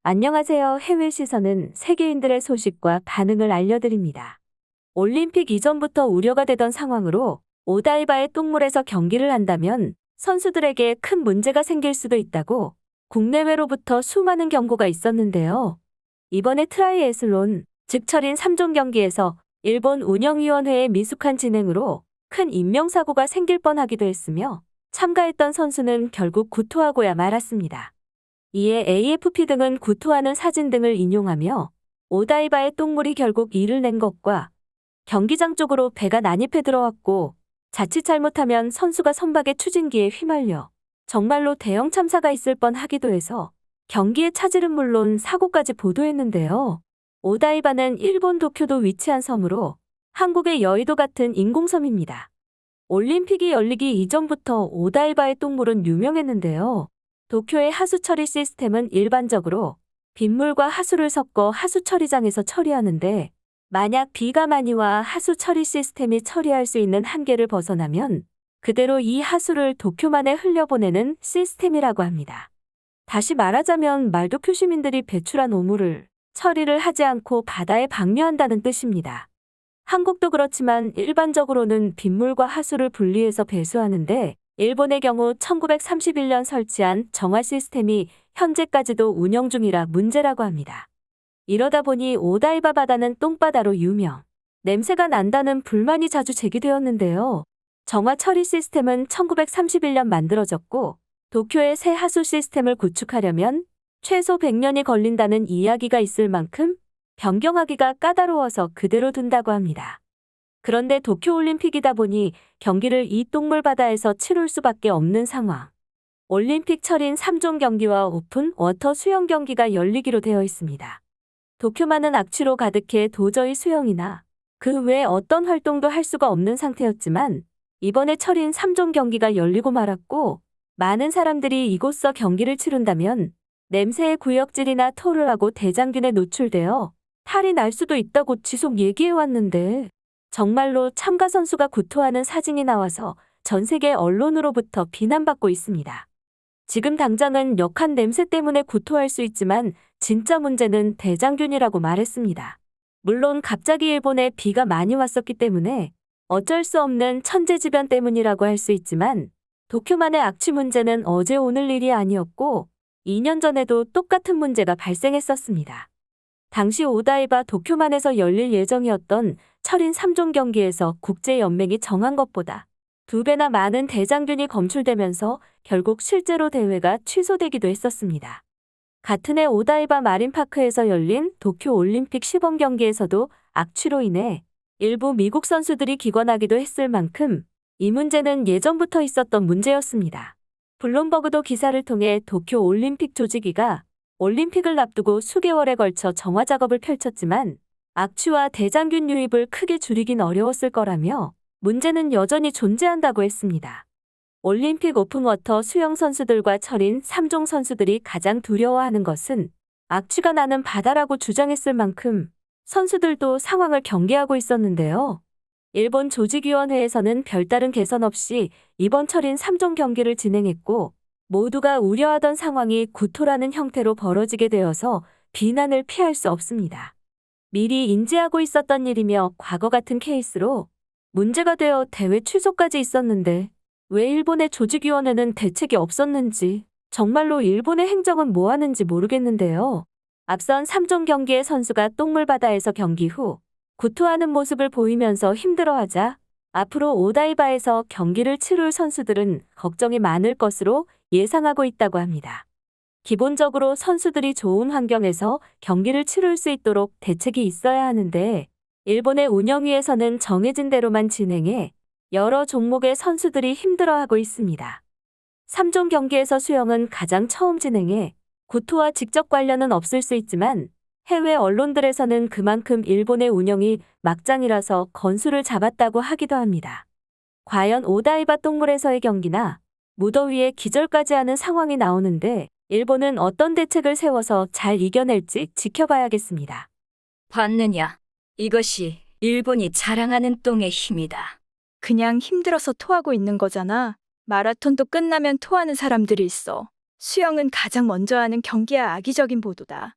안녕하세요. 해외 시선은 세계인들의 소식과 반응을 알려드립니다. 올림픽 이전부터 우려가 되던 상황으로 오다이바의 똥물에서 경기를 한다면 선수들에게 큰 문제가 생길 수도 있다고 국내외로부터 수많은 경고가 있었는데요. 이번에 트라이애슬론, 즉 철인 3종 경기에서 일본 운영위원회의 미숙한 진행으로 큰 인명사고가 생길 뻔하기도 했으며 참가했던 선수는 결국 구토하고야 말았습니다. 이에 AFP 등은 구토하는 사진 등을 인용하며 오다이바의 똥물이 결국 이를 낸 것과 경기장 쪽으로 배가 난입해 들어왔고 자칫 잘못하면 선수가 선박의 추진기에 휘말려 정말로 대형 참사가 있을 뻔하기도 해서 경기의 차질은 물론 사고까지 보도했는데요. 오다이바는 일본 도쿄도 위치한 섬으로 한국의 여의도 같은 인공섬입니다. 올림픽이 열리기 이전부터 오다이바의 똥물은 유명했는데요. 도쿄의 하수 처리 시스템은 일반적으로 빗물과 하수를 섞어 하수 처리장에서 처리하는데 만약 비가 많이 와 하수 처리 시스템이 처리할 수 있는 한계를 벗어나면 그대로 이 하수를 도쿄만에 흘려보내는 시스템이라고 합니다. 다시 말하자면 말도쿄 시민들이 배출한 오물을 처리를 하지 않고 바다에 방류한다는 뜻입니다. 한국도 그렇지만 일반적으로는 빗물과 하수를 분리해서 배수하는데 일본의 경우 1931년 설치한 정화 시스템이 현재까지도 운영 중이라 문제라고 합니다. 이러다 보니 오다이바 바다는 똥바다로 유명, 냄새가 난다는 불만이 자주 제기되었는데요. 정화 처리 시스템은 1931년 만들어졌고 도쿄의 새 하수 시스템을 구축하려면 최소 100년이 걸린다는 이야기가 있을 만큼 변경하기가 까다로워서 그대로 둔다고 합니다. 그런데 도쿄올림픽이다 보니 경기를 이 똥물 바다에서 치룰 수밖에 없는 상황. 올림픽 철인 3종 경기와 오픈 워터 수영 경기가 열리기로 되어 있습니다. 도쿄만은 악취로 가득해 도저히 수영이나 그 외 어떤 활동도 할 수가 없는 상태였지만 이번에 철인 3종 경기가 열리고 말았고 많은 사람들이 이곳서 경기를 치른다면 냄새의 구역질이나 토를 하고 대장균에 노출되어 탈이 날 수도 있다고 지속 얘기해왔는데 정말로 참가 선수가 구토하는 사진이 나와서 전 세계 언론으로부터 비난받고 있습니다. 지금 당장은 역한 냄새 때문에 구토할 수 있지만 진짜 문제는 대장균이라고 말했습니다. 물론 갑자기 일본에 비가 많이 왔었기 때문에 어쩔 수 없는 천재지변 때문이라고 할 수 있지만 도쿄만의 악취 문제는 어제 오늘 일이 아니었고 2년 전에도 똑같은 문제가 발생했었습니다. 당시 오다이바 도쿄만에서 열릴 예정이었던 철인 3종 경기에서 국제연맹이 정한 것보다 2배나 많은 대장균이 검출되면서 결국 실제로 대회가 취소되기도 했었습니다. 같은 해 오다이바 마린파크에서 열린 도쿄올림픽 시범 경기에서도 악취로 인해 일부 미국 선수들이 기권하기도 했을 만큼 이 문제는 예전부터 있었던 문제였습니다. 블룸버그도 기사를 통해 도쿄올림픽 조직위가 올림픽을 앞두고 수개월에 걸쳐 정화 작업을 펼쳤지만 악취와 대장균 유입을 크게 줄이긴 어려웠을 거라며 문제는 여전히 존재한다고 했습니다. 올림픽 오픈워터 수영 선수들과 철인 3종 선수들이 가장 두려워하는 것은 악취가 나는 바다라고 주장했을 만큼 선수들도 상황을 경계하고 있었는데요. 일본 조직위원회에서는 별다른 개선 없이 이번 철인 3종 경기를 진행했고 모두가 우려하던 상황이 구토라는 형태로 벌어지게 되어서 비난을 피할 수 없습니다. 미리 인지하고 있었던 일이며 과거 같은 케이스로 문제가 되어 대회 취소까지 있었는데 왜 일본의 조직위원회는 대책이 없었는지 정말로 일본의 행정은 뭐 하는지 모르겠는데요. 앞선 3종 경기의 선수가 똥물바다에서 경기 후 구토하는 모습을 보이면서 힘들어하자 앞으로 오다이바에서 경기를 치룰 선수들은 걱정이 많을 것으로 예상하고 있다고 합니다. 기본적으로 선수들이 좋은 환경에서 경기를 치룰 수 있도록 대책이 있어야 하는데 일본의 운영위에서는 정해진 대로만 진행해 여러 종목의 선수들이 힘들어하고 있습니다. 3종 경기에서 수영은 가장 처음 진행해 구토와 직접 관련은 없을 수 있지만 해외 언론들에서는 그만큼 일본의 운영이 막장이라서 건수를 잡았다고 하기도 합니다. 과연 오다이바 똥물에서의 경기나 무더위에 기절까지 하는 상황이 나오는데 일본은 어떤 대책을 세워서 잘 이겨낼지 지켜봐야겠습니다. 봤느냐? 이것이 일본이 자랑하는 똥의 힘이다. 그냥 힘들어서 토하고 있는 거잖아. 마라톤도 끝나면 토하는 사람들이 있어. 수영은 가장 먼저 하는 경기야. 악의적인 보도다.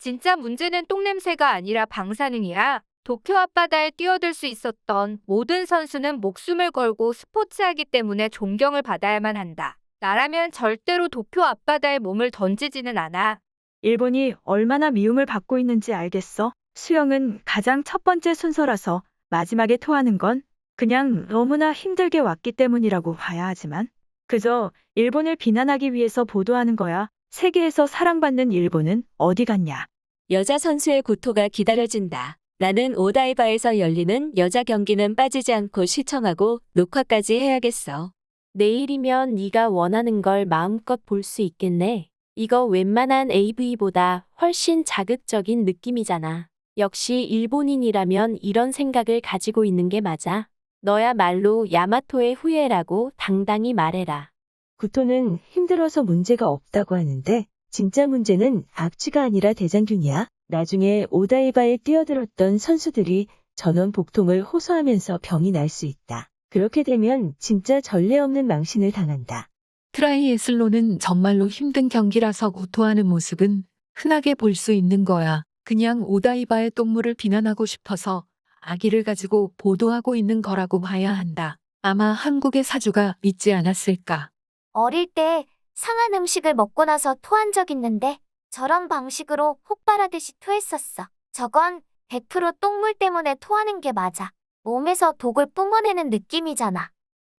진짜 문제는 똥냄새가 아니라 방사능이야. 도쿄 앞바다에 뛰어들 수 있었던 모든 선수는 목숨을 걸고 스포츠하기 때문에 존경을 받아야만 한다. 나라면 절대로 도쿄 앞바다에 몸을 던지지는 않아. 일본이 얼마나 미움을 받고 있는지 알겠어? 수영은 가장 첫 번째 순서라서 마지막에 토하는 건 그냥 너무나 힘들게 왔기 때문이라고 봐야 하지만 그저 일본을 비난하기 위해서 보도하는 거야. 세계에서 사랑받는 일본은 어디 갔냐? 여자 선수의 구토가 기다려진다. 나는 오다이바에서 열리는 여자 경기는 빠지지 않고 시청하고 녹화까지 해야겠어. 내일이면 네가 원하는 걸 마음껏 볼 수 있겠네. 이거 웬만한 AV보다 훨씬 자극적인 느낌이잖아. 역시 일본인이라면 이런 생각을 가지고 있는 게 맞아. 너야말로 야마토의 후예라고 당당히 말해라. 구토는 힘들어서 문제가 없다고 하는데 진짜 문제는 악취가 아니라 대장균이야. 나중에 오다이바에 뛰어들었던 선수들이 전원 복통을 호소하면서 병이 날 수 있다. 그렇게 되면 진짜 전례 없는 망신을 당한다. 트라이애슬론은 정말로 힘든 경기라서 구토하는 모습은 흔하게 볼 수 있는 거야. 그냥 오다이바의 똥물을 비난하고 싶어서 아기를 가지고 보도하고 있는 거라고 봐야 한다. 아마 한국의 사주가 있지 않았을까. 어릴 때 상한 음식을 먹고 나서 토한 적 있는데 저런 방식으로 폭발하듯이 토했었어. 저건 100% 똥물 때문에 토하는 게 맞아. 몸에서 독을 뿜어내는 느낌이잖아.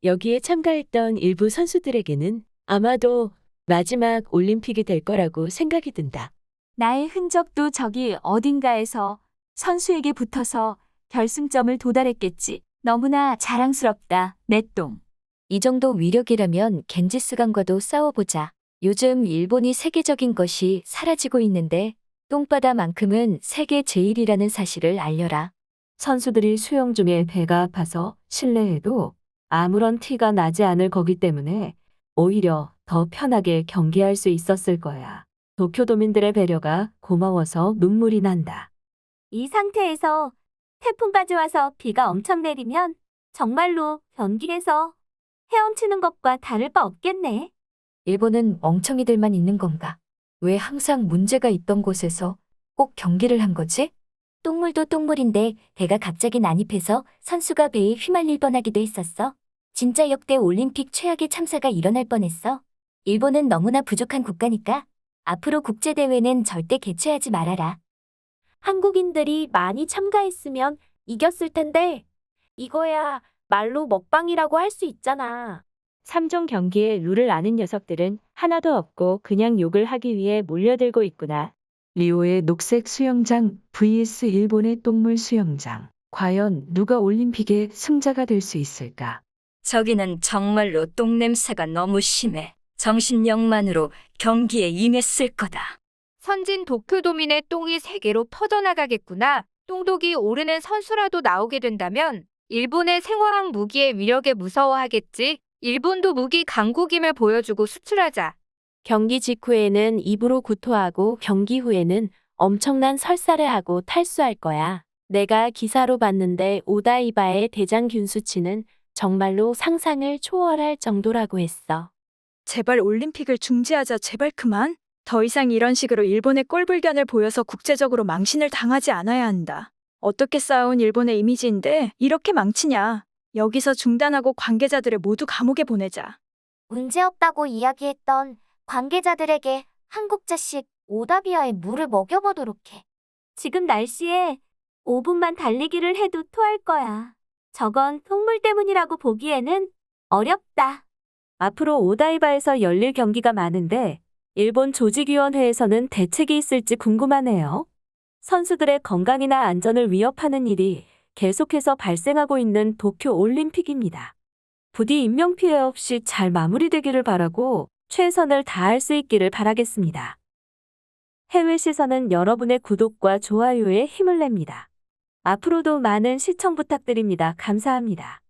여기에 참가했던 일부 선수들에게는 아마도 마지막 올림픽이 될 거라고 생각이 든다. 나의 흔적도 저기 어딘가에서 선수에게 붙어서 결승점을 도달했겠지. 너무나 자랑스럽다, 내 똥. 이 정도 위력이라면 겐지스강과도 싸워보자. 요즘 일본이 세계적인 것이 사라지고 있는데 똥바다만큼은 세계 제일이라는 사실을 알려라. 선수들이 수영 중에 배가 아파서 실내에도 아무런 티가 나지 않을 거기 때문에 오히려 더 편하게 경기할 수 있었을 거야. 도쿄도민들의 배려가 고마워서 눈물이 난다. 이 상태에서 태풍까지 와서 비가 엄청 내리면 정말로 경기에서 헤엄치는 것과 다를 바 없겠네. 일본은 멍청이들만 있는 건가? 왜 항상 문제가 있던 곳에서 꼭 경기를 한 거지? 똥물도 똥물인데 배가 갑자기 난입해서 선수가 배에 휘말릴 뻔하기도 했었어. 진짜 역대 올림픽 최악의 참사가 일어날 뻔했어. 일본은 너무나 부족한 국가니까 앞으로 국제대회는 절대 개최하지 말아라. 한국인들이 많이 참가했으면 이겼을 텐데 이거야 말로 먹방이라고 할 수 있잖아. 3종 경기의 룰을 아는 녀석들은 하나도 없고 그냥 욕을 하기 위해 몰려들고 있구나. 리오의 녹색 수영장 vs 일본의 똥물 수영장. 과연 누가 올림픽의 승자가 될 수 있을까? 저기는 정말로 똥냄새가 너무 심해. 정신력만으로 경기에 임했을 거다. 선진 도쿄도민의 똥이 세계로 퍼져나가겠구나. 똥독이 오르는 선수라도 나오게 된다면 일본의 생화학 무기의 위력에 무서워하겠지. 일본도 무기 강국임을 보여주고 수출하자. 경기 직후에는 입으로 구토하고 경기 후에는 엄청난 설사를 하고 탈수할 거야. 내가 기사로 봤는데 오다이바의 대장균 수치는 정말로 상상을 초월할 정도라고 했어. 제발 올림픽을 중지하자. 제발 그만. 더 이상 이런 식으로 일본의 꼴불견을 보여서 국제적으로 망신을 당하지 않아야 한다. 어떻게 쌓아온 일본의 이미지인데 이렇게 망치냐. 여기서 중단하고 관계자들을 모두 감옥에 보내자. 문제없다고 이야기했던 관계자들에게 한국자식 오다비아에 물을 먹여보도록 해. 지금 날씨에 5분만 달리기를 해도 토할 거야. 저건 똥물 때문이라고 보기에는 어렵다. 앞으로 오다이바에서 열릴 경기가 많은데 일본 조직위원회에서는 대책이 있을지 궁금하네요. 선수들의 건강이나 안전을 위협하는 일이 계속해서 발생하고 있는 도쿄 올림픽입니다. 부디 인명피해 없이 잘 마무리되기를 바라고 최선을 다할 수 있기를 바라겠습니다. 해외 시선은 여러분의 구독과 좋아요에 힘을 냅니다. 앞으로도 많은 시청 부탁드립니다. 감사합니다.